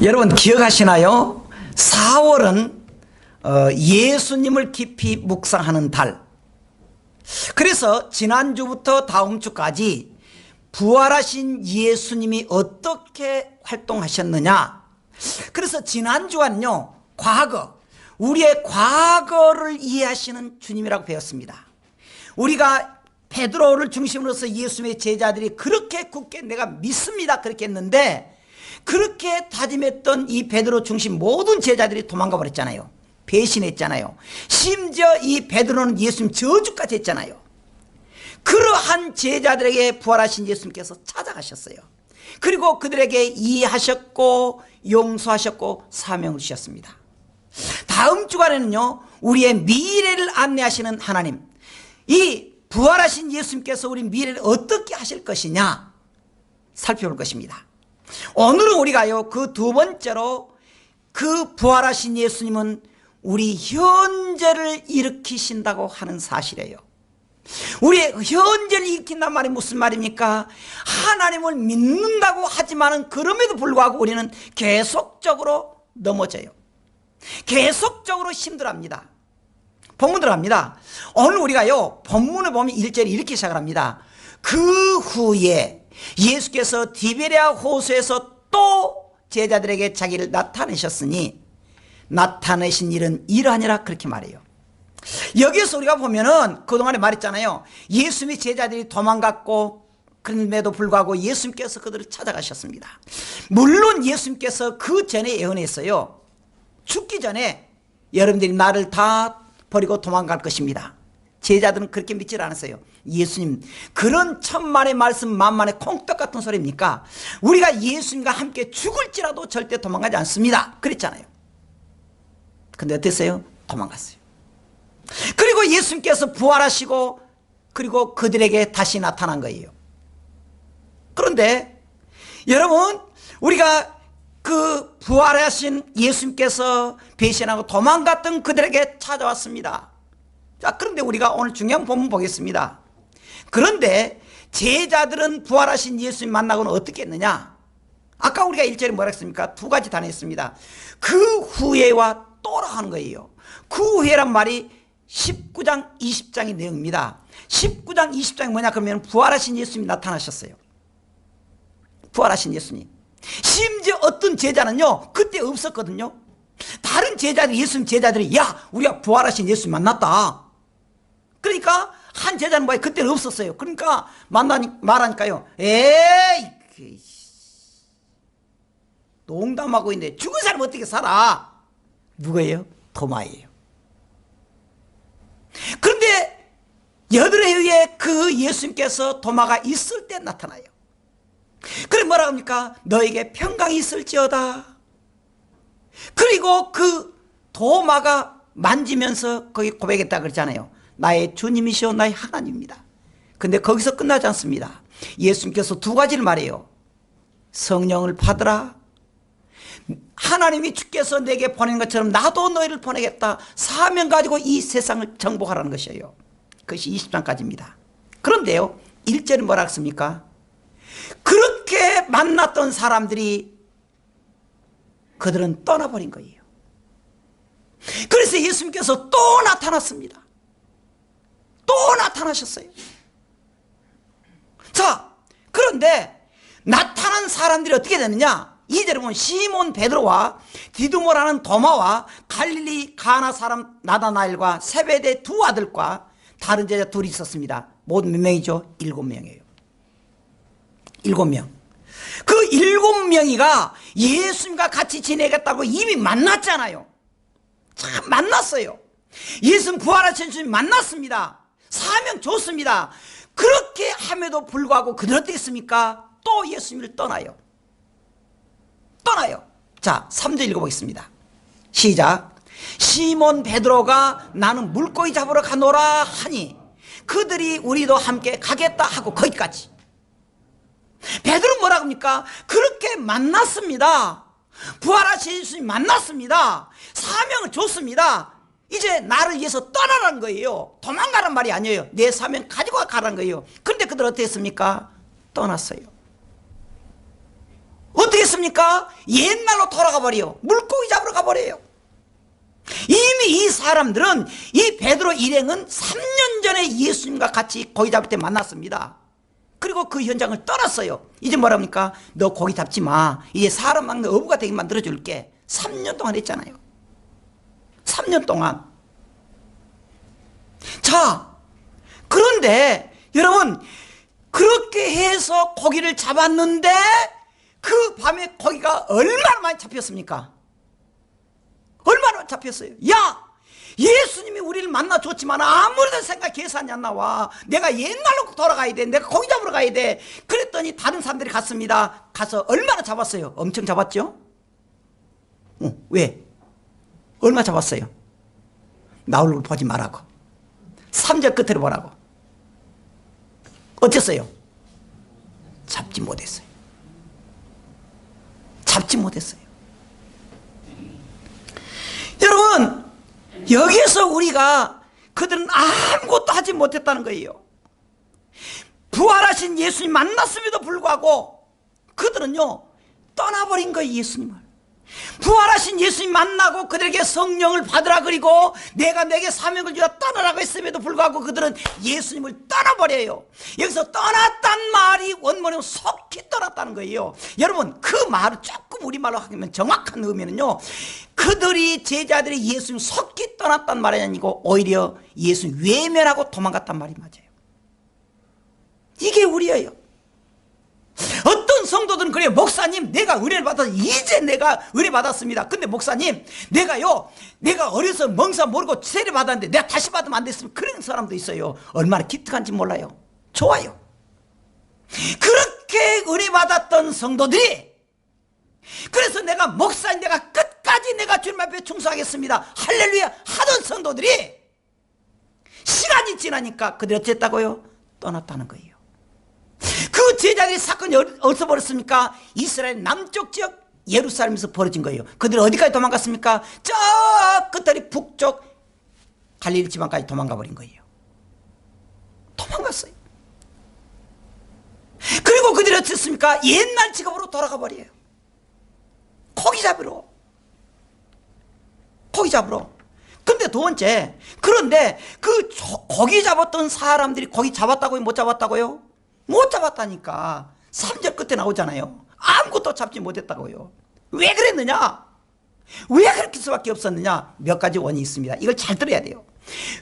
여러분 기억하시나요? 4월은 예수님을 깊이 묵상하는 달. 그래서 지난주부터 다음 주까지 부활하신 예수님이 어떻게 활동하셨느냐. 그래서 지난주와는요, 과거, 우리의 과거를 이해하시는 주님이라고 배웠습니다. 우리가 베드로를 중심으로서 예수님의 제자들이 그렇게 굳게 내가 믿습니다 그렇게 했는데, 그렇게 다짐했던 이 베드로 중심 모든 제자들이 도망가 버렸잖아요. 배신했잖아요. 심지어 이 베드로는 예수님 저주까지 했잖아요. 그러한 제자들에게 부활하신 예수님께서 찾아가셨어요. 그리고 그들에게 이해하셨고 용서하셨고 사명을 주셨습니다. 다음 주간에는요, 우리의 미래를 안내하시는 하나님, 이 부활하신 예수님께서 우리 미래를 어떻게 하실 것이냐 살펴볼 것입니다. 오늘은 우리가요, 그 두 번째로 그 부활하신 예수님은 우리 현재를 일으키신다고 하는 사실이에요. 우리의 현재를 일으킨단 말이 무슨 말입니까? 하나님을 믿는다고 하지만은 그럼에도 불구하고 우리는 계속적으로 넘어져요. 계속적으로 힘들어합니다. 본문 들어갑니다. 오늘 우리가요, 본문을 보면 1절에 이렇게 시작을 합니다. 그 후에 예수께서 디베랴 호수에서 또 제자들에게 자기를 나타내셨으니 나타내신 일은 이러하니라 그렇게 말해요. 여기에서 우리가 보면은 그동안에 말했잖아요. 예수님의 제자들이 도망갔고 그럼에도 불구하고 예수님께서 그들을 찾아가셨습니다. 물론 예수님께서 그 전에 예언했어요. 죽기 전에 여러분들이 나를 다 버리고 도망갈 것입니다. 제자들은 그렇게 믿질 않았어요. 예수님, 그런 천만의 말씀 만만의 콩떡 같은 소리입니까? 우리가 예수님과 함께 죽을지라도 절대 도망가지 않습니다 그랬잖아요. 근데 어땠어요? 도망갔어요. 그리고 예수님께서 부활하시고 그리고 그들에게 다시 나타난 거예요. 그런데 여러분, 우리가 그 부활하신 예수님께서 배신하고 도망갔던 그들에게 찾아왔습니다. 자, 그런데 우리가 오늘 중요한 본문 보겠습니다. 그런데 제자들은 부활하신 예수님 만나고는 어떻게 했느냐? 아까 우리가 1절에 뭐라 했습니까? 두 가지 단어였습니다. 그 후에와 또라 하는 거예요. 그 후에란 말이 19장 20장의 내용입니다. 19장 20장이 뭐냐 그러면 부활하신 예수님이 나타나셨어요. 부활하신 예수님. 심지어 어떤 제자는요, 그때 없었거든요. 다른 제자들, 예수님 제자들이 야, 우리가 부활하신 예수님 만났다. 그러니까 한 제자는 뭐야, 그때는 없었어요. 그러니까 말하니까요, 에이, 농담하고 있는데 죽은 사람 어떻게 살아? 누구예요? 도마예요. 그런데 여드레 후에 그 예수님께서 도마가 있을 때 나타나요. 그래 뭐라 합니까? 너에게 평강이 있을지어다. 그리고 그 도마가 만지면서 거기 고백했다 그러잖아요. 나의 주님이시오 나의 하나님입니다. 근데 거기서 끝나지 않습니다. 예수님께서 두 가지를 말해요. 성령을 받으라. 하나님이 주께서 내게 보낸 것처럼 나도 너희를 보내겠다. 사명 가지고 이 세상을 정복하라는 것이에요. 그것이 20장까지입니다. 그런데요, 1절은 뭐라 했습니까? 그렇게 만났던 사람들이 그들은 떠나버린 거예요. 그래서 예수님께서 또 나타났습니다. 또 나타나셨어요. 자, 그런데 나타난 사람들이 어떻게 되느냐? 2절에 보면 시몬 베드로와 디두모라는 도마와 갈릴리 가나 사람 나다나엘과 세베대 두 아들과 다른 제자 둘이 있었습니다. 모두 몇 명이죠? 7명이에요. 7명. 그 7명이가 예수님과 같이 지내겠다고 이미 만났잖아요. 참 만났어요. 예수님 부활하신 주님 만났습니다. 사명 줬습니다. 그렇게 함에도 불구하고 그들 어떻게 했습니까? 또 예수님을 떠나요. 자, 3절 읽어보겠습니다. 시작. 시몬 베드로가 나는 물고기 잡으러 가노라 하니 그들이 우리도 함께 가겠다 하고 거기까지. 베드로는 뭐라고 합니까? 그렇게 만났습니다. 부활하신 예수님 만났습니다. 사명을 줬습니다. 이제 나를 위해서 떠나라는 거예요. 도망가란 말이 아니에요. 내 사명 가지고 가라는 거예요. 그런데 그들 어떻게 했습니까? 떠났어요. 어떻게 했습니까? 옛날로 돌아가 버려요. 물고기 잡으러 가버려요. 이미 이 사람들은 이 베드로 일행은 3년 전에 예수님과 같이 고기 잡을 때 만났습니다. 그리고 그 현장을 떠났어요. 이제 뭐랍니까? 너 고기 잡지 마. 이제 사람 막는 어부가 되게 만들어줄게. 3년 동안 했잖아요. 3년 동안. 자, 그런데 여러분, 그렇게 해서 고기를 잡았는데 그 밤에 고기가 얼마나 많이 잡혔습니까? 얼마나 잡혔어요? 야, 예수님이 우리를 만나줬지만 아무래도 생각 계산이 안 나와. 내가 옛날로 돌아가야 돼. 내가 고기 잡으러 가야 돼. 그랬더니 다른 사람들이 갔습니다. 가서 얼마나 잡았어요? 엄청 잡았죠? 왜? 얼마 잡았어요? 나 얼굴 보지 말라고. 3절 끝으로 보라고. 어땠어요? 잡지 못했어요. 잡지 못했어요. 여러분, 여기서 우리가 그들은 아무것도 하지 못했다는 거예요. 부활하신 예수님 만났음에도 불구하고 그들은요 떠나버린 거예요. 예수님을. 부활하신 예수님 만나고 그들에게 성령을 받으라 그리고 내가 내게 사명을 주라 떠나라고 했음에도 불구하고 그들은 예수님을 떠나버려요. 여기서 떠났단 말이 원문은 속히 떠났다는 거예요. 여러분, 그 말을 조금 우리말로 하면 정확한 의미는요, 그들이 제자들이 예수님 속히 떠났단 말이 아니고 오히려 예수님 외면하고 도망갔단 말이 맞아요. 이게 우리예요. 어떤 성도들은 그래요. 목사님, 내가 은혜를 받아서 이제 내가 은혜 받았습니다. 근데 목사님, 내가 어려서 멍사 모르고 세례 받았는데 내가 다시 받으면 안 됐으면, 그런 사람도 있어요. 얼마나 기특한지 몰라요. 좋아요. 그렇게 은혜 받았던 성도들이, 그래서 내가 목사님, 내가 끝까지 내가 주님 앞에 충성하겠습니다, 할렐루야 하던 성도들이 시간이 지나니까 그들이 어쨌다고요? 떠났다는 거예요. 그 제자들의 사건이 어디서 벌어졌습니까? 이스라엘 남쪽 지역 예루살렘에서 벌어진 거예요. 그들이 어디까지 도망갔습니까? 저 끝들이 북쪽 갈릴리 지방까지 도망가 버린 거예요. 도망갔어요. 그리고 그들이 어땠습니까? 옛날 직업으로 돌아가 버려요. 고기 잡으러. 고기 잡으러. 근데 두 번째, 그런데 그 고기 잡았던 사람들이 고기 잡았다고요? 못 잡았다고요? 못 잡았다니까. 3절 끝에 나오잖아요. 아무것도 잡지 못했다고요. 왜 그랬느냐? 왜 그렇게 수밖에 없었느냐? 몇 가지 원인이 있습니다. 이걸 잘 들어야 돼요.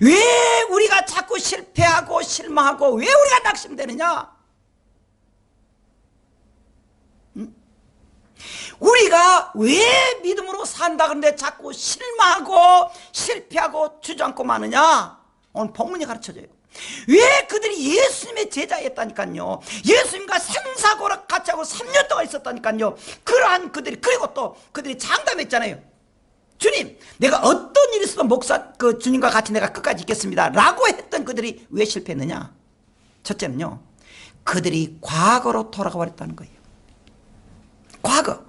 왜 우리가 자꾸 실패하고 실망하고 왜 우리가 낙심되느냐? 우리가 왜 믿음으로 산다 그러는데 자꾸 실망하고 실패하고 주저앉고 마느냐? 오늘 본문이 가르쳐줘요. 왜 그들이 예수님의 제자였다니까요. 예수님과 생사고락 같이 하고 3년 동안 있었다니까요. 그러한 그들이, 그리고 또 그들이 장담했잖아요. 주님, 내가 어떤 일이 있어도 그 주님과 같이 내가 끝까지 있겠습니다 라고 했던 그들이 왜 실패했느냐? 첫째는요, 그들이 과거로 돌아가 버렸다는 거예요. 과거.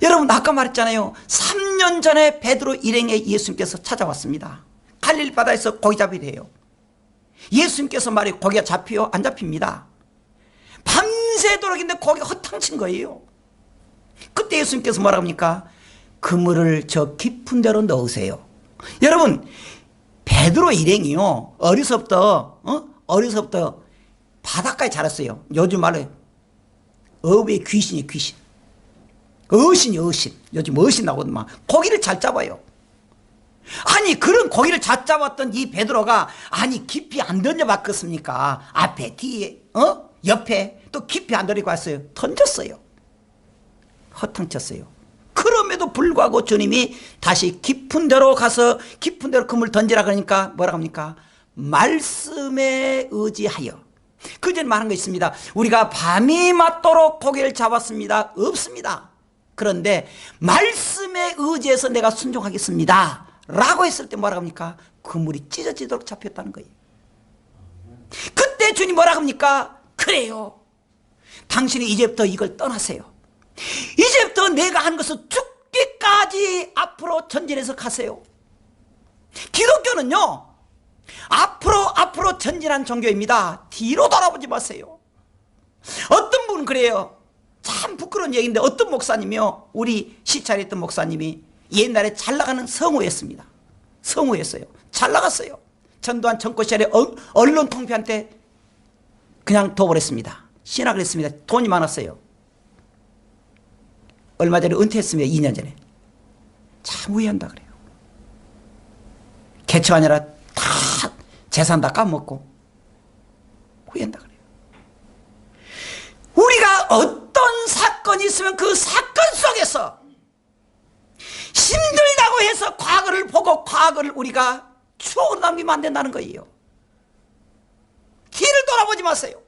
여러분, 아까 말했잖아요. 3년 전에 베드로 일행에 예수님께서 찾아왔습니다. 갈릴리 바다에서 고기 잡으래요. 예수님께서 말해, 고기가 잡혀요? 안 잡힙니다. 밤새도록 있는데 고기가 허탕친 거예요. 그때 예수님께서 뭐라고 합니까? 그물을 저 깊은 데로 넣으세요. 여러분, 베드로 일행이요, 어려서부터 바닷가에 자랐어요. 요즘 말로 어부의 귀신이 귀신. 어신이 어신. 요즘 어신 나오더만. 고기를 잘 잡아요. 아니, 그런 고기를 잘 잡았던 이 베드로가, 아니, 깊이 안 던져봤겠습니까? 앞에, 뒤에, 옆에, 또 깊이 안 던지고 왔어요. 던졌어요. 허탕쳤어요. 그럼에도 불구하고 주님이 다시 깊은 데로 가서 깊은 데로 그물 던지라 그러니까 뭐라고 합니까? 말씀에 의지하여. 그 전에 말한 거 있습니다. 우리가 밤이 맞도록 고기를 잡았습니다. 없습니다. 그런데 말씀에 의지해서 내가 순종하겠습니다 라고 했을 때 뭐라고 합니까? 그물이 찢어지도록 잡혔다는 거예요. 그때 주님 뭐라고 합니까? 그래요, 당신이 이제부터 이걸 떠나세요. 이제부터 내가 한 것을 죽기까지 앞으로 전진해서 가세요. 기독교는요, 앞으로 전진한 종교입니다. 뒤로 돌아보지 마세요. 어떤 분은 그래요. 참 부끄러운 얘기인데 어떤 목사님이요, 우리 시찰에 있던 목사님이 옛날에 잘 나가는 성우였습니다. 성우였어요. 잘 나갔어요. 전두환 정권 시절에 언론 통폐한테 그냥 둬버렸습니다. 신학을 했습니다. 돈이 많았어요. 얼마 전에 은퇴했습니다. 2년 전에. 참 후회한다 그래요. 개처 아니라 다 재산 다 까먹고 후회한다 그래요. 우리가 어떤 사건이 있으면 그 사건 속에서 힘들다고 해서 과거를 보고 과거를 우리가 추억으로 남기면 안 된다는 거예요. 뒤를 돌아보지 마세요.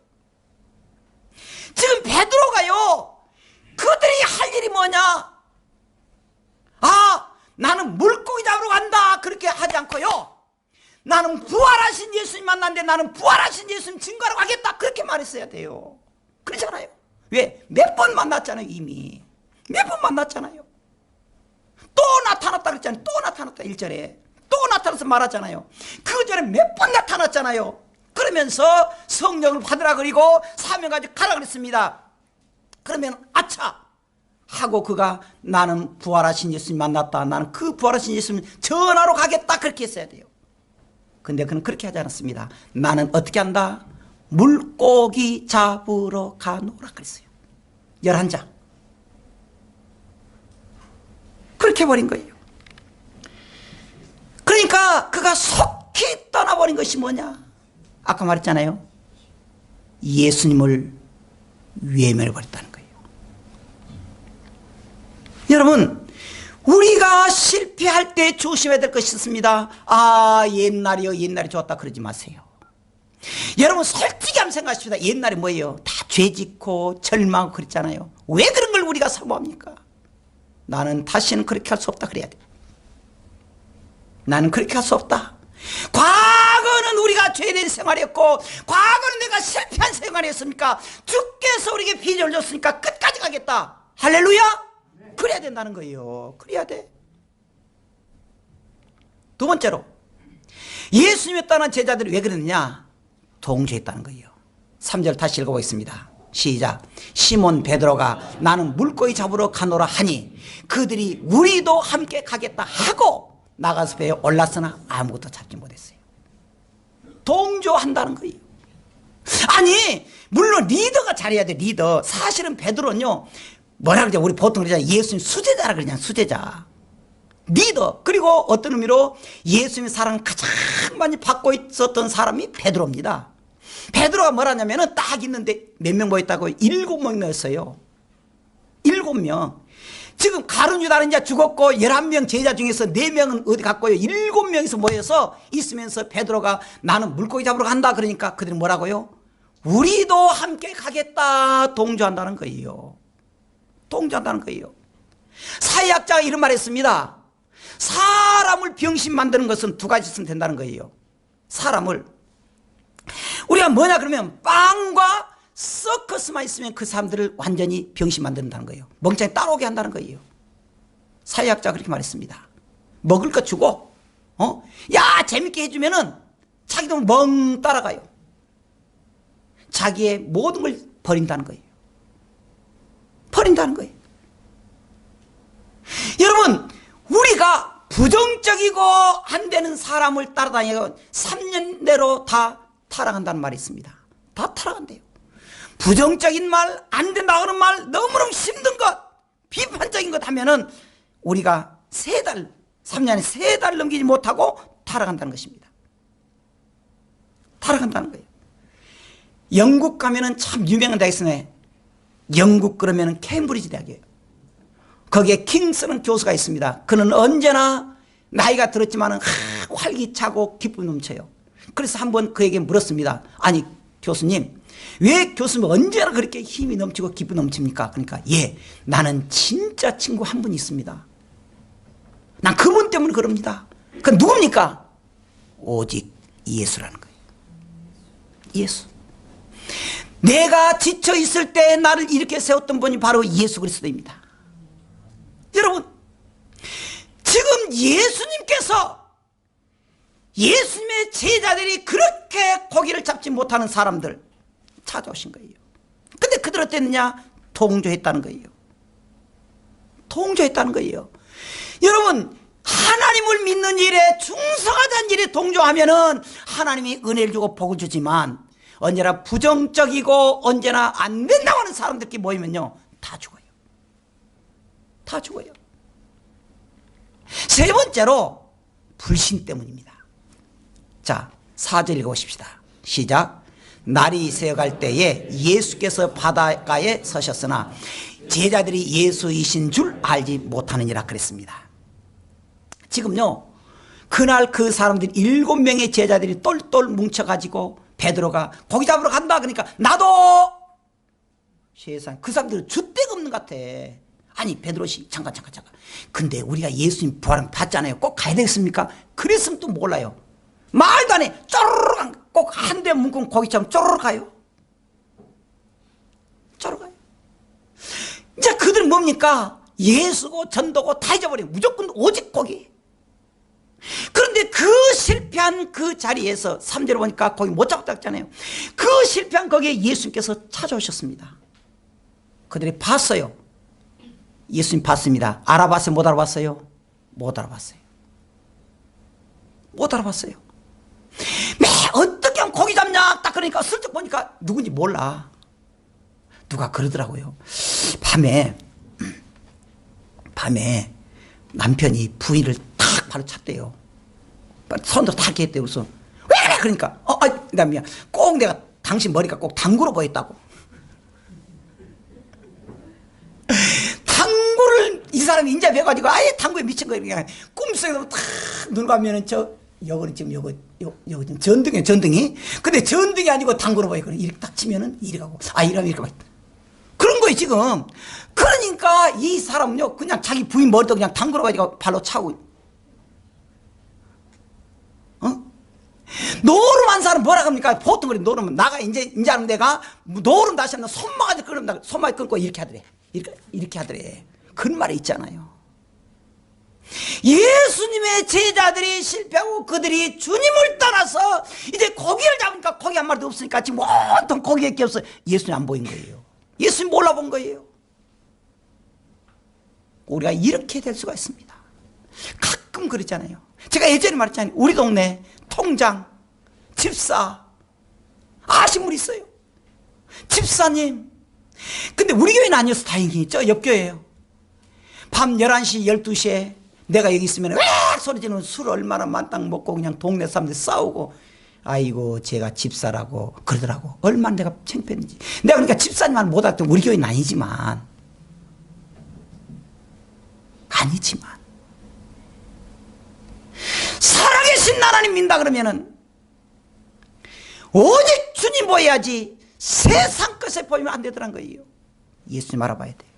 지금 베드로가요, 그들이 할 일이 뭐냐? 아, 나는 물고기 잡으러 간다, 그렇게 하지 않고요, 나는 부활하신 예수님 만났는데 나는 부활하신 예수님 증거하러 가겠다, 그렇게 말했어야 돼요. 그렇잖아요. 왜? 몇 번 만났잖아요. 이미 몇 번 만났잖아요. 또 나타났다 그랬잖아요. 또 나타났다 1절에 또 나타나서 말하잖아요. 그 전에 몇 번 나타났잖아요. 그러면서 성령을 받으라 그리고 사명 가지고 가라 그랬습니다. 그러면 아차 하고 그가 나는 부활하신 예수님 만났다, 나는 그 부활하신 예수님 전하러 가겠다, 그렇게 했어야 돼요. 근데 그는 그렇게 하지 않았습니다. 나는 어떻게 한다? 물고기 잡으러 가노라 그랬어요. 11장. 그렇게 해버린 거예요. 그러니까 그가 속히 떠나버린 것이 뭐냐? 아까 말했잖아요. 예수님을 외면해버렸다는 거예요. 여러분, 우리가 실패할 때 조심해야 될 것이 있습니다. 아, 옛날이요, 옛날이 좋았다 그러지 마세요. 여러분, 솔직히 한번 생각하십시다. 옛날에 뭐예요? 다 죄짓고 절망하고 그랬잖아요. 왜 그런 걸 우리가 사모합니까? 나는 다시는 그렇게 할 수 없다 그래야 돼. 나는 그렇게 할 수 없다. 과거는 우리가 죄된 생활이었고, 과거는 내가 실패한 생활이었으니까, 주께서 우리에게 비전을 줬으니까 끝까지 가겠다. 할렐루야. 그래야 된다는 거예요. 그래야 돼. 두 번째로, 예수님을 떠난 제자들이 왜 그러느냐? 동조했다는 거예요. 3절 다시 읽어보겠습니다. 시작. 시몬 베드로가 나는 물고기 잡으러 가노라 하니 그들이 우리도 함께 가겠다 하고 나가서 배에 올랐으나 아무것도 잡지 못했어요. 동조한다는 거예요. 아니, 물론 리더가 잘해야 돼. 리더. 사실은 베드로는요, 뭐라 그러냐, 우리 보통 그러잖아요. 예수님 수제자라 그러냐, 수제자. 리더. 그리고 어떤 의미로 예수님의 사랑을 가장 많이 받고 있었던 사람이 베드로입니다. 베드로가 뭐라냐면은 딱 있는데 몇 명 모였다고? 7명 모였어요. 7명. 지금 가룟 유다는 이제 죽었고 11명 제자 중에서 4명은 어디 갔고요. 7명이서 모여서 있으면서 베드로가 나는 물고기 잡으러 간다 그러니까 그들이 뭐라고요? 우리도 함께 가겠다. 동조한다는 거예요. 동조한다는 거예요. 사회학자가 이런 말 했습니다. 사람을 병신 만드는 것은 두 가지 있으면 된다는 거예요. 사람을 우리가 뭐냐 그러면 빵과 서커스만 있으면 그 사람들을 완전히 병신 만든다는 거예요. 멍청이 따라오게 한다는 거예요. 사회학자가 그렇게 말했습니다. 먹을 거 주고 야 재밌게 해주면은 자기도 멍 따라가요. 자기의 모든 걸 버린다는 거예요. 버린다는 거예요. 여러분, 우리가 부정적이고 안 되는 사람을 따라다니고 3년 내로 다 타락한다는 말이 있습니다. 다 타락한대요. 부정적인 말, 안 된다 그런 말, 너무너무 힘든 것, 비판적인 것 하면은 우리가 3달, 3년에 3달 넘기지 못하고 타락한다는 것입니다. 타락한다는 거예요. 영국 가면은 참 유명한 대학이 있어요. 영국 그러면은 케임브리지 대학이에요. 거기에 킹스라는 교수가 있습니다. 그는 언제나 나이가 들었지만은 활기차고 기쁨이 넘쳐요. 그래서 한번 그에게 물었습니다. 아니 교수님, 왜 교수님 언제나 그렇게 힘이 넘치고 기쁨이 넘칩니까? 그러니까 예, 나는 진짜 친구 한 분 있습니다. 난 그분 때문에 그럽니다. 그 누굽니까? 오직 예수라는 거예요. 예수. 내가 지쳐 있을 때 나를 이렇게 세웠던 분이 바로 예수 그리스도입니다. 여러분, 지금 예수님께서 예수님의 제자들이 그렇게 고기를 잡지 못하는 사람들 찾아오신 거예요. 근데 그들 어땠느냐? 동조했다는 거예요. 동조했다는 거예요. 여러분, 하나님을 믿는 일에 충성하다는 일에 동조하면은 하나님이 은혜를 주고 복을 주지만 언제나 부정적이고 언제나 안 된다고 하는 사람들끼리 모이면요, 다 죽어요. 다 죽어요. 세 번째로 불신 때문입니다. 자, 4절 읽어보십시다. 시작. 날이 새어갈 때에 예수께서 바닷가에 서셨으나 제자들이 예수이신 줄 알지 못하느니라 그랬습니다. 지금요, 그날 그 사람들이 7명의 제자들이 똘똘 뭉쳐가지고 베드로가 고기 잡으러 간다 그러니까 나도, 세상 그 사람들은 줏대가 없는 것 같아. 아니 베드로씨 잠깐 근데 우리가 예수님 부활을 봤잖아요. 꼭 가야 되겠습니까? 그랬으면 또 몰라요. 말도 안 해. 쪼르륵 꼭 한 대 묶은 고기처럼 쪼르륵 가요. 쪼르륵 가요. 이제 그들은 뭡니까? 예수고 전도고 다 잊어버려요. 무조건 오직 고기. 그런데 그 실패한 그 자리에서 3절에 보니까 거기 못 잡았다 했잖아요. 그 실패한 거기에 예수님께서 찾아오셨습니다. 그들이 봤어요. 예수님 봤습니다. 알아봤어요? 못 알아봤어요? 못 알아봤어요. 못 알아봤어요. 매 어떻게 하면 고기 잡냐 딱 그러니까 슬쩍 보니까 누군지 몰라. 누가 그러더라고요. 밤에 남편이 부인을 탁 바로 찼대요. 손으로 탁 했대요. 그래서 왜 그래? 그러니까 남이야. 꼭 내가 당신 머리가 꼭 당구로 보였다고. 당구를 이 사람이 인자 배워가지고 아예 당구에 미친 거예요. 그냥 꿈속에서 탁 눈 감면은 요거는 지금 요거 지금 전등이에요. 전등이. 근데 전등이 아니고 당구로 보여. 이렇게 딱 치면은 이리 가고 이러면 이렇게 봐. 그런 거예요 지금. 그러니까 이 사람은요 그냥 자기 부인 머리도 그냥 당구로 가지고 발로 차고. 노름한 사람 뭐라 합니까? 보통 그래. 노름은 나가 인자는 내가 노름 다시 하면 손마가지 끊는다. 손마가지 끊고 이렇게 하더래. 이렇게 하더래. 그런 말이 있잖아요. 예수님의 제자들이 실패하고 그들이 주님을 떠나서 이제 고기를 잡으니까 고기 한 마리도 없으니까 지금 온통 고기에 껴서 예수님 안 보인 거예요. 예수님 몰라본 거예요. 우리가 이렇게 될 수가 있습니다. 가끔 그러잖아요. 제가 예전에 말했잖아요. 우리 동네 통장, 집사 아신 분 있어요. 집사님. 근데 우리 교회는 아니어서 다행히 저 옆교회예요. 밤 11시 12시에 내가 여기 있으면 왜 소리 지르면 술 얼마나 만땅 먹고 그냥 동네 사람들 싸우고 아이고 제가 집사라고 그러더라고. 얼마나 내가 창피했는지. 내가 그러니까 집사님만 못 알았던 우리 교회는 아니지만 살아계신 하나님 믿는다 그러면은 오직 주님 보여야지 세상 것에 보이면 안 되더란 거예요. 예수님 알아봐야 돼요.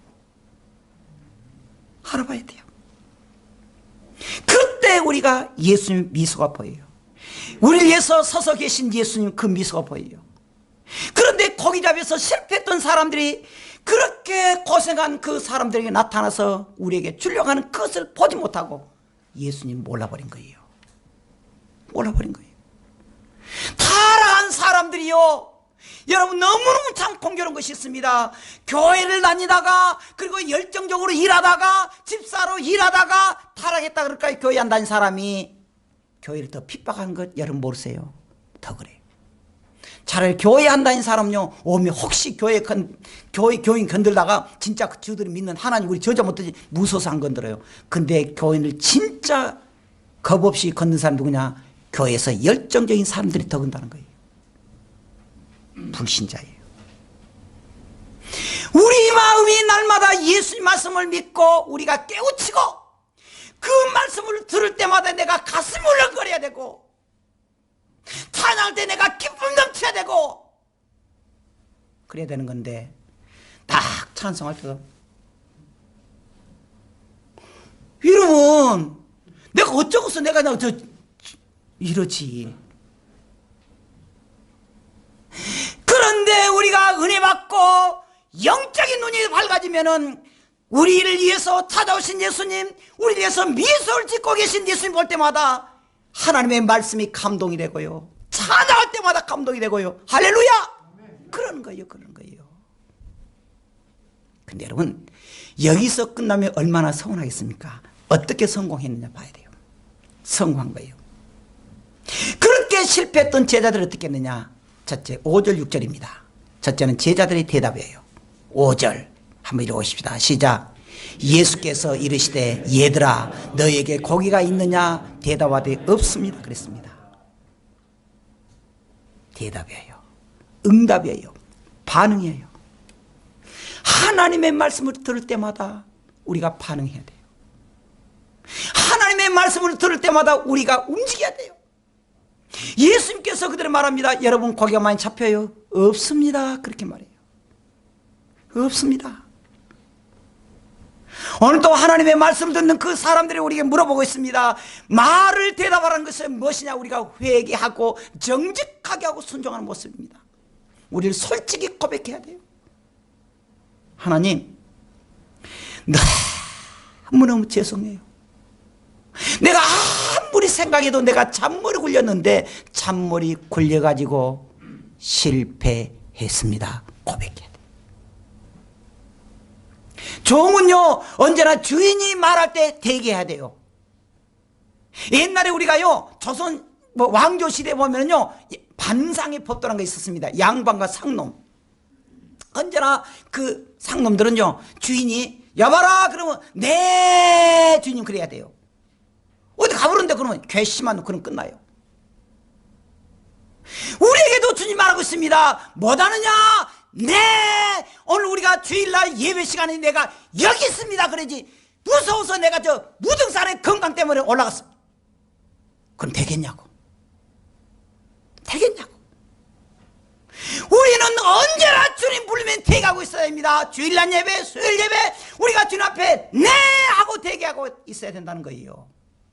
알아봐야 돼요. 그때 우리가 예수님 미소가 보여요. 우리를 위해서 서서 계신 예수님 그 미소가 보여요. 그런데 고기잡이에서 실패했던 사람들이 그렇게 고생한 그 사람들에게 나타나서 우리에게 주려고 하는 것을 보지 못하고 예수님 몰라버린 거예요. 몰라버린 거예요. 타락한 사람들이요, 여러분 너무너무 참 공교로운 것이 있습니다. 교회를 다니다가 그리고 열정적으로 일하다가 집사로 일하다가 타락했다 그럴까요? 교회 안 다닌 사람이 교회를 더 핍박하는 것 여러분 모르세요? 더 그래요. 차라리 교회 안 다닌 사람요 오면 혹시 교인 건들다가 진짜 저들이 믿는 하나님 우리 저자 못하지 무서워서 안 건드려요. 근데 교인을 진짜 겁 없이 건든 사람 누구냐? 교회에서 열정적인 사람들이 더 건다는 거예요. 불신자예요. 우리 마음이 날마다 예수님 말씀을 믿고 우리가 깨우치고 그 말씀을 들을 때마다 내가 가슴이 울렁거려야 되고 찬양할 때 내가 기쁨 넘쳐야 되고 그래야 되는 건데 딱 찬송할 때도 여러분 내가 어쩌고서 내가 이러지. 그런데 우리가 은혜 받고 영적인 눈이 밝아지면은 우리를 위해서 찾아오신 예수님, 우리를 위해서 미소를 짓고 계신 예수님 볼 때마다 하나님의 말씀이 감동이 되고요. 찬양할 때마다 감동이 되고요. 할렐루야! 그런 거예요, 그런 거예요. 근데 여러분, 여기서 끝나면 얼마나 서운하겠습니까? 어떻게 성공했느냐 봐야 돼요. 성공한 거예요. 그렇게 실패했던 제자들을 어떻게 했느냐? 첫째, 5절 6절입니다. 첫째는 제자들의 대답이에요. 5절 한번 읽어보십시다. 시작. 예수께서 이르시되 얘들아 너에게 고기가 있느냐? 대답하되 없습니다. 그랬습니다. 대답이에요. 응답이에요. 반응이에요. 하나님의 말씀을 들을 때마다 우리가 반응해야 돼요. 하나님의 말씀을 들을 때마다 우리가 움직여야 돼요. 예수님께서 그대로 말합니다. 여러분 고기가 많이 잡혀요? 없습니다. 그렇게 말해요. 없습니다. 오늘 또 하나님의 말씀을 듣는 그 사람들이 우리에게 물어보고 있습니다. 말을 대답하라는 것은 무엇이냐? 우리가 회개하고 정직하게 하고 순종하는 모습입니다. 우리를 솔직히 고백해야 돼요. 하나님, 너무너무 죄송해요. 내가 아무리 생각해도 내가 잔머리 굴렸는데 잔머리 굴려가지고 실패했습니다. 고백해야 돼요. 종은요 언제나 주인이 말할 때 대기해야 돼요. 옛날에 우리가요 조선 왕조 시대 보면요 반상의 법도라는 게 있었습니다. 양반과 상놈. 언제나 그 상놈들은요 주인이 여봐라 그러면 네 주인님 그래야 돼요. 어디 가버렸는데 그러면 괘씸한 그럼 끝나요. 우리에게도 주님 말하고 있습니다. 못하느냐? 네 오늘 우리가 주일날 예배 시간에 내가 여기 있습니다 그러지 무서워서 내가 저 무등산에 건강 때문에 올라갔어. 그럼 되겠냐고. 되겠냐고. 우리는 언제나 주님 부르면 대기하고 있어야 됩니다. 주일날 예배 수요일 예배 우리가 주님 앞에 네 하고 대기하고 있어야 된다는 거예요.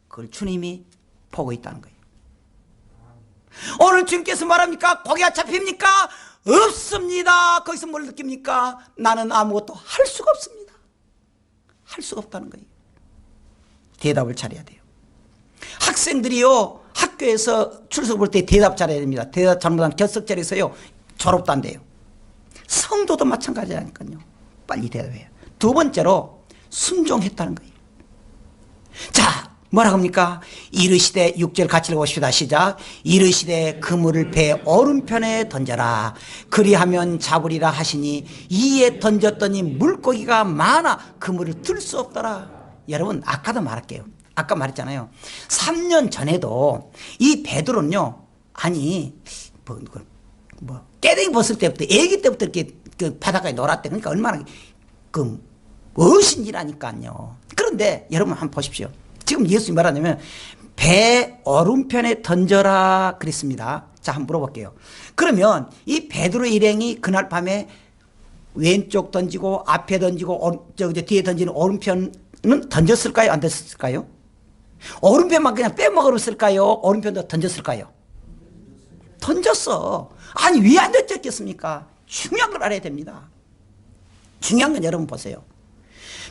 그걸 주님이 보고 있다는 거예요. 오늘 주님께서 말합니까? 고기가 잡힙니까? 없습니다. 거기서 뭘 느낍니까? 나는 아무것도 할 수가 없습니다. 할 수가 없다는 거예요. 대답을 잘해야 돼요. 학생들이요 학교에서 출석 볼 때 대답 잘해야 됩니다. 대답 잘못하면 결석자리에서요 졸업도 안 돼요. 성도도 마찬가지라니까요. 빨리 대답해요. 두 번째로 순종했다는 거예요. 자 뭐라고 합니까? 이르시되 6절 같이 읽어봅시다. 시작. 이르시되 그물을 배 오른편에 던져라. 그리하면 잡으리라 하시니 이에 던졌더니 물고기가 많아 그물을 들 수 없더라. 여러분 아까도 말할게요. 아까 말했잖아요. 3년 전에도 이 베드로는요 아니 깨댕이 벗을 때부터 애기 때부터 이렇게 그 바닷가에 놀았대. 그러니까 얼마나 그 멋인지라니까요. 그런데 여러분 한번 보십시오. 지금 예수님이 말하냐면 배 오른편에 던져라 그랬습니다. 자 한번 물어볼게요. 그러면 이 베드로 일행이 그날 밤에 왼쪽 던지고 앞에 던지고 뒤에 던지는 오른편은 던졌을까요? 안 던졌을까요? 오른편만 그냥 빼먹었을까요? 오른편도 던졌을까요? 던졌어. 아니 왜 안 던졌겠습니까? 중요한 걸 알아야 됩니다. 중요한 건 여러분 보세요.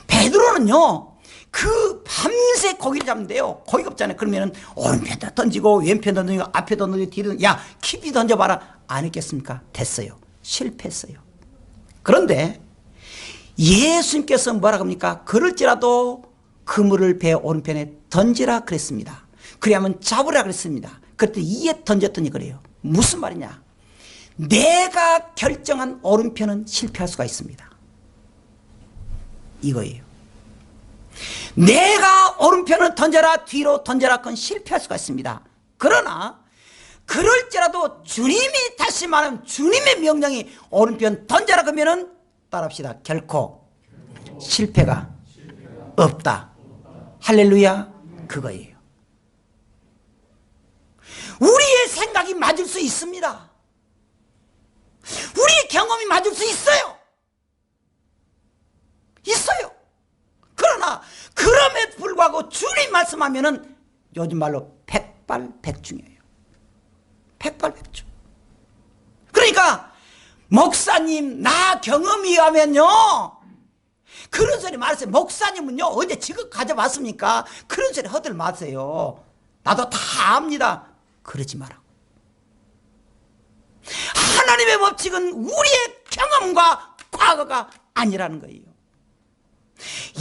베드로는요 그 밤새 고기를 잡는데요 고기가 없잖아요. 그러면은 오른편도 던지고 왼편도 던지고 앞에도 던지고 뒤도 야 깊이 던져봐라 안 했겠습니까? 됐어요. 실패했어요. 그런데 예수님께서 뭐라고 합니까? 그럴지라도 그물을 배 오른편에 던지라 그랬습니다. 그래야만 잡으라 그랬습니다. 그랬더니 이에 던졌더니 그래요. 무슨 말이냐? 내가 결정한 오른편은 실패할 수가 있습니다. 이거예요. 내가 오른편을 던져라 뒤로 던져라 그건 실패할 수가 있습니다. 그러나 그럴지라도 주님이 다시 말하면 주님의 명령이 오른편 던져라 그러면은 따라합시다. 결코 실패가 없다. 할렐루야. 그거예요. 우리의 생각이 맞을 수 있습니다. 우리의 경험이 맞을 수 있어요. 있어요. 그러나 그럼에도 불구하고 주님 말씀하면은 요즘 말로 백발백중이에요. 백발백중. 그러니까 목사님 나 경험이 하면요 그런 소리 말하세요. 목사님은요 언제 지금 가져봤습니까? 그런 소리 허들 마세요. 나도 다 압니다. 그러지 마라. 하나님의 법칙은 우리의 경험과 과거가 아니라는 거예요.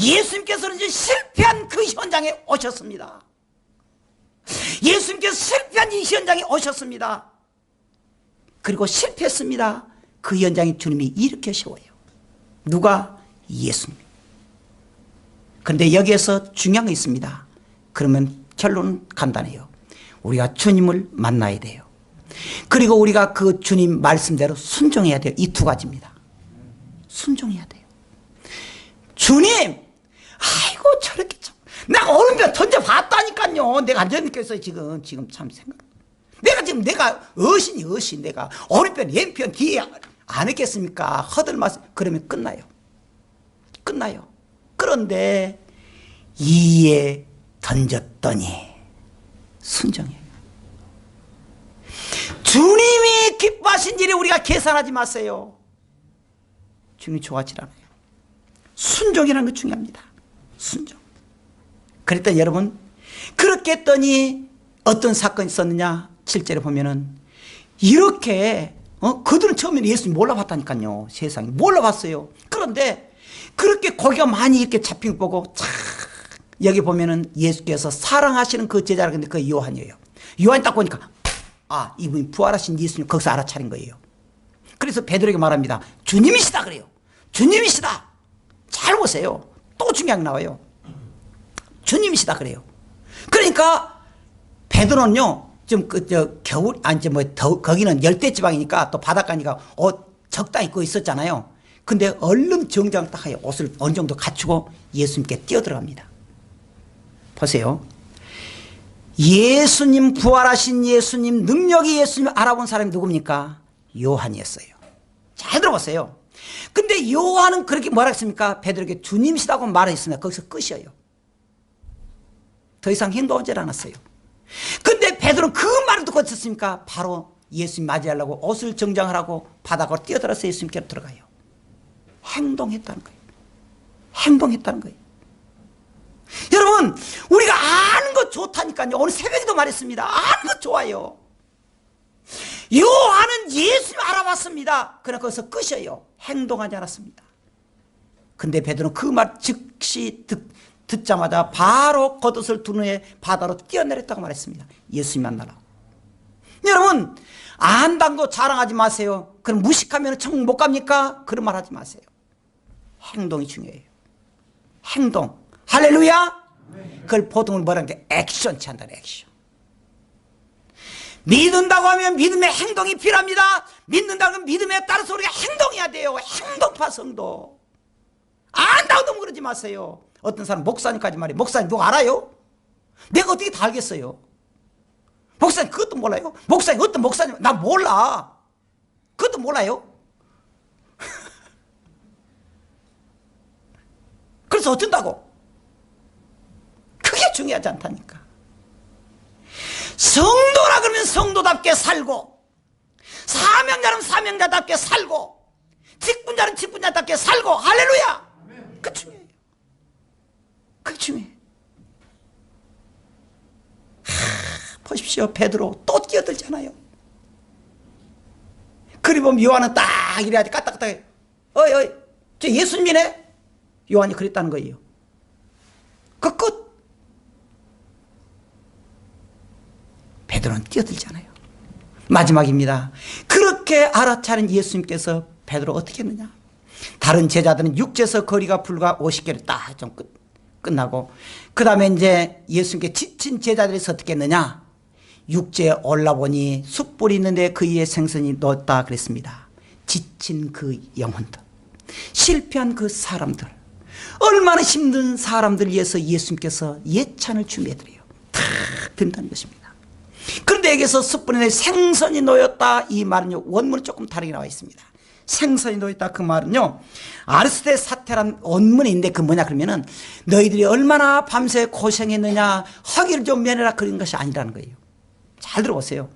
예수님께서는 이제 실패한 그 현장에 오셨습니다. 예수님께서 실패한 이 현장에 오셨습니다. 그리고 실패했습니다. 그 현장에 주님이 일으켜 세워요. 누가? 예수님. 그런데 여기에서 중요한 게 있습니다. 그러면 결론은 간단해요. 우리가 주님을 만나야 돼요. 그리고 우리가 그 주님 말씀대로 순종해야 돼요. 이 두 가지입니다. 순종해야 돼요. 주님, 아이고 저렇게 참 내가 오른편 던져봤다니까요. 내가 안 던졌겠어요. 지금 참 생각. 내가 어신 내가 오른편 왼편 뒤에 안 했겠습니까? 허들맞 그러면 끝나요. 그런데 이에 던졌더니 순종해요. 주님이 기뻐하신 일이 우리가 계산하지 마세요. 주님이 좋아하지 않아요. 순종이라는 게 중요합니다. 순종. 그랬더니 여러분, 그렇게 했더니 어떤 사건이 있었느냐? 7절에 보면은 이렇게 그들은 처음에는 예수님 몰라봤다니까요. 세상에 몰라봤어요. 그런데 그렇게 고기가 많이 이렇게 잡힌 거 보고 참 여기 보면은 예수께서 사랑하시는 그 제자라. 근데 그 요한이에요. 요한이 딱 보니까 아, 이분이 부활하신 예수님 거기서 알아차린 거예요. 그래서 베드로에게 말합니다. 주님이시다 그래요. 주님이시다. 잘 보세요. 또 중요한 게 나와요. 주님이시다 그래요. 그러니까 베드로는요, 좀 겨울 거기는 열대 지방이니까 또 바닷가니까 옷 적당히 입고 있었잖아요. 근데 얼른 정장 딱 하여 옷을 어느 정도 갖추고 예수님께 뛰어들어갑니다. 보세요. 예수님, 부활하신 예수님, 능력이 예수님 알아본 사람이 누굽니까? 요한이었어요. 잘 들어보세요. 근데 요한은 그렇게 뭐라 했습니까? 베드로에게 주님이시다고 말했습니다. 거기서 끝이에요. 더 이상 행동하지 않았어요. 근데 베드로는 그 말을 듣고 어떻습니까? 바로 예수님 맞이하려고 옷을 정장하라고 바닥으로 뛰어들어서 예수님께로 들어가요. 행동했다는 거예요. 행동했다는 거예요. 여러분, 우리가 아는 것 좋다니까요. 오늘 새벽에도 말했습니다. 아는 것 좋아요. 요한은 예수님 알아봤습니다. 그러나 거기서 끝이에요. 행동하지 않았습니다. 근데 베드로는 그 말 즉시 듣자마자 바로 겉옷을 둔 후에 바다로 뛰어내렸다고 말했습니다. 예수님 만나러. 여러분, 안다는 거 자랑하지 마세요. 그럼 무식하면 천국 못 갑니까? 그런 말 하지 마세요. 행동이 중요해요. 행동. 할렐루야. 그걸 보통은 뭐라는 게 액션 취한다는 액션. 믿는다고 하면 믿음의 행동이 필요합니다. 믿는다고 하면 믿음에 따라서 우리가 행동해야 돼요. 행동파 성도. 안다고 너무 그러지 마세요. 어떤 사람 목사님까지 말해요. 목사님 누가 알아요? 내가 어떻게 다 알겠어요? 목사님 그것도 몰라요? 목사님 어떤 목사님 나 몰라. 그것도 몰라요? 그래서 어쩐다고? 그게 중요하지 않다니까. 성도라 그러면 성도답게 살고, 사명자는 사명자답게 살고, 직분자는 직분자답게 살고. 할렐루야. 그게 중요해요. 그게 중요해요. 보십시오. 베드로 또 뛰어들잖아요. 그리고 요한은 딱 이래야지 까딱까딱해. 어이 저 예수님이네. 요한이 그랬다는 거예요. 그 끝. 베드로는 뛰어들잖아요. 마지막입니다. 그렇게 알아차린 예수님께서 베드로 어떻게 했느냐? 다른 제자들은 육지에서 거리가 불과 50개를 딱 좀 끝나고, 그 다음에 이제 예수님께 지친 제자들에서 어떻게 했느냐? 육지에 올라보니 숯불이 있는데 그 위에 생선이 넣었다 그랬습니다. 지친 그 영혼들, 실패한 그 사람들, 얼마나 힘든 사람들 위해서 예수님께서 예찬을 준비해드려요. 다 된다는 것입니다. 그런데 여기서 숯불에 생선이 놓였다, 이 말은요, 원문은 조금 다르게 나와 있습니다. 생선이 놓였다, 그 말은요, 아르스데 사테란 원문이 있는데 그 뭐냐 그러면은 너희들이 얼마나 밤새 고생했느냐, 허기를 좀 면해라, 그런 것이 아니라는 거예요. 잘 들어보세요.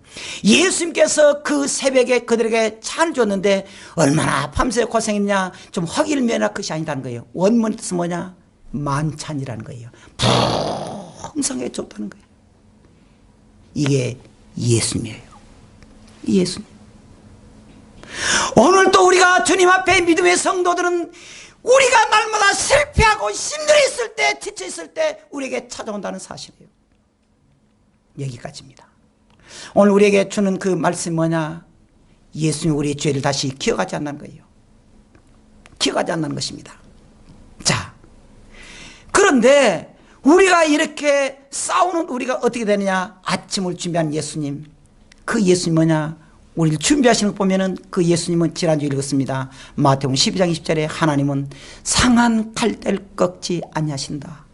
예수님께서 그 새벽에 그들에게 찬을 줬는데 얼마나 밤새 고생했냐, 좀 허기를 면해라, 그것이 아니라는 거예요. 원문의 뜻은 뭐냐? 만찬이라는 거예요. 풍성하게 줬다는 거예요. 이게 예수님이에요. 예수님. 오늘 또 우리가 주님 앞에 믿음의 성도들은 우리가 날마다 실패하고 힘들어 있을 때, 지쳐 있을 때 우리에게 찾아온다는 사실이에요. 여기까지입니다. 오늘 우리에게 주는 그 말씀이 뭐냐? 예수님이 우리의 죄를 다시 기억하지 않는 거예요. 기억하지 않는 것입니다. 자, 그런데 우리가 이렇게 싸우는 우리가 어떻게 되느냐? 아침을 준비한 예수님, 그 예수님 뭐냐? 우리를 준비하시는 거 보면은 그 예수님은 지난주 읽었습니다. 마태복음 12장 20절에 하나님은 상한 칼대를 꺾지 아니하신다.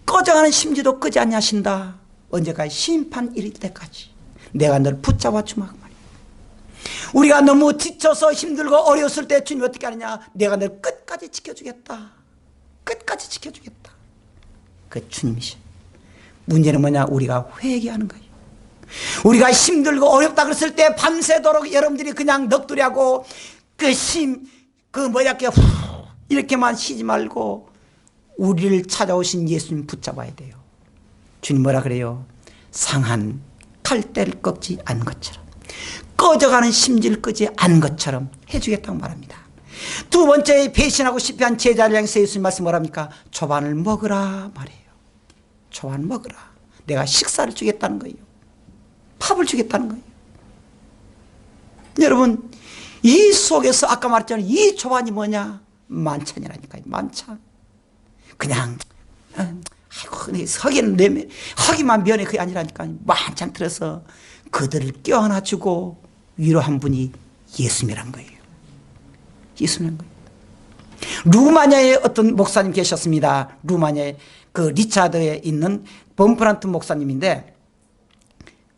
꺼져가는 심지도 끄지 아니하신다. 언제까지? 심판 이를 때까지 내가 너를 붙잡아 주마. 그 말이야. 우리가 너무 지쳐서 힘들고 어려웠을 때 주님 어떻게 하느냐? 내가 너를 끝까지 지켜주겠다. 끝까지 지켜주겠다. 그 주님이시. 문제는 뭐냐? 우리가 회개하는 거예요. 우리가 힘들고 어렵다 그랬을 때 밤새도록 여러분들이 그냥 넋두리하고 이렇게만 쉬지 말고 우리를 찾아오신 예수님 붙잡아야 돼요. 주님 뭐라 그래요? 상한 칼대를 꺾지 않은 것처럼, 꺼져가는 심지를 끄지 않은 것처럼 해주겠다고 말합니다. 두 번째, 배신하고 실패한 제자를 향해서 예수님 말씀 뭐랍니까? 초반을 먹으라 말해요. 초반을 먹으라. 내가 식사를 주겠다는 거예요. 밥을 주겠다는 거예요. 여러분, 이 속에서 아까 말했잖아요. 이 초반이 뭐냐? 만찬이라니까요. 만찬. 그냥 허기만 면해 그게 아니라니까요. 만찬 틀어서 그들을 껴안아주고 위로한 분이 예수님이란 거예요. 예수님이란 거예요. 루마니아에 어떤 목사님 계셨습니다. 루마니아에 그 리차드에 있는 범프란트 목사님인데,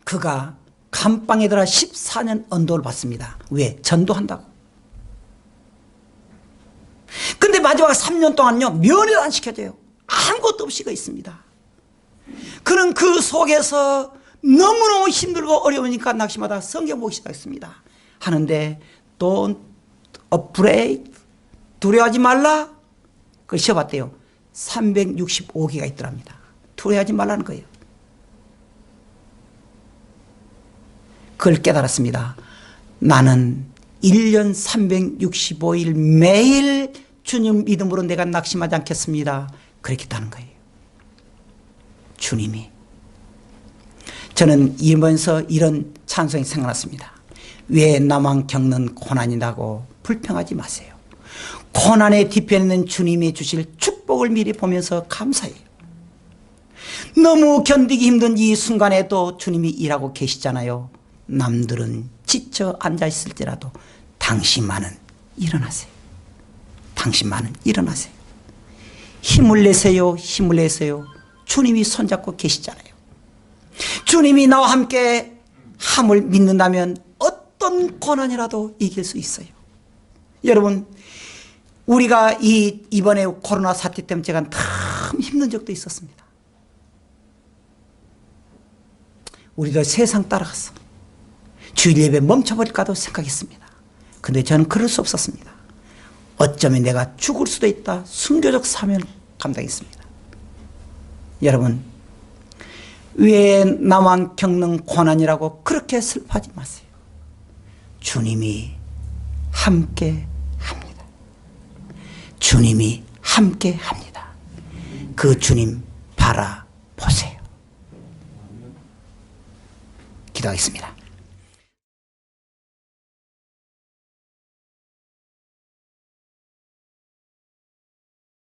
그가 감방에 들어 14년 언도를 받습니다. 왜? 전도한다고. 근데 마지막 3년 동안요, 면회도 안 시켜줘요. 아무것도 없이 가 있습니다. 그는 그 속에서 너무너무 힘들고 어려우니까 낙심하다 성경 보기 시작했습니다. 하는데 Don't afraid, 두려워하지 말라. 그걸 시험봤대요. 365개가 있더랍니다. 두려워하지 말라는 거예요. 그걸 깨달았습니다. 나는 1년 365일 매일 주님 믿음으로 내가 낙심하지 않겠습니다. 그렇겠다는 거예요. 주님이. 저는 이러면서 이런 찬송이 생각났습니다. 왜 나만 겪는 고난이라고 불평하지 마세요. 고난의 뒤편에 있는 주님이 주실 축복을 미리 보면서 감사해요. 너무 견디기 힘든 이 순간에도 주님이 일하고 계시잖아요. 남들은 지쳐 앉아있을지라도 당신만은 일어나세요. 당신만은 일어나세요. 힘을 내세요. 힘을 내세요. 주님이 손잡고 계시잖아요. 주님이 나와 함께 함을 믿는다면 어떤 고난이라도 이길 수 있어요. 여러분, 우리가 이번에 코로나 사태 때문에 제가 참 힘든 적도 있었습니다. 우리도 세상 따라갔어. 주일 예배 멈춰버릴까도 생각했습니다. 근데 저는 그럴 수 없었습니다. 어쩌면 내가 죽을 수도 있다. 순교적 사명을 감당했습니다. 여러분, 왜 나만 겪는 고난이라고 그렇게 슬퍼하지 마세요. 주님이 함께 합니다. 주님이 함께 합니다. 그 주님 바라보세요. 기도하겠습니다.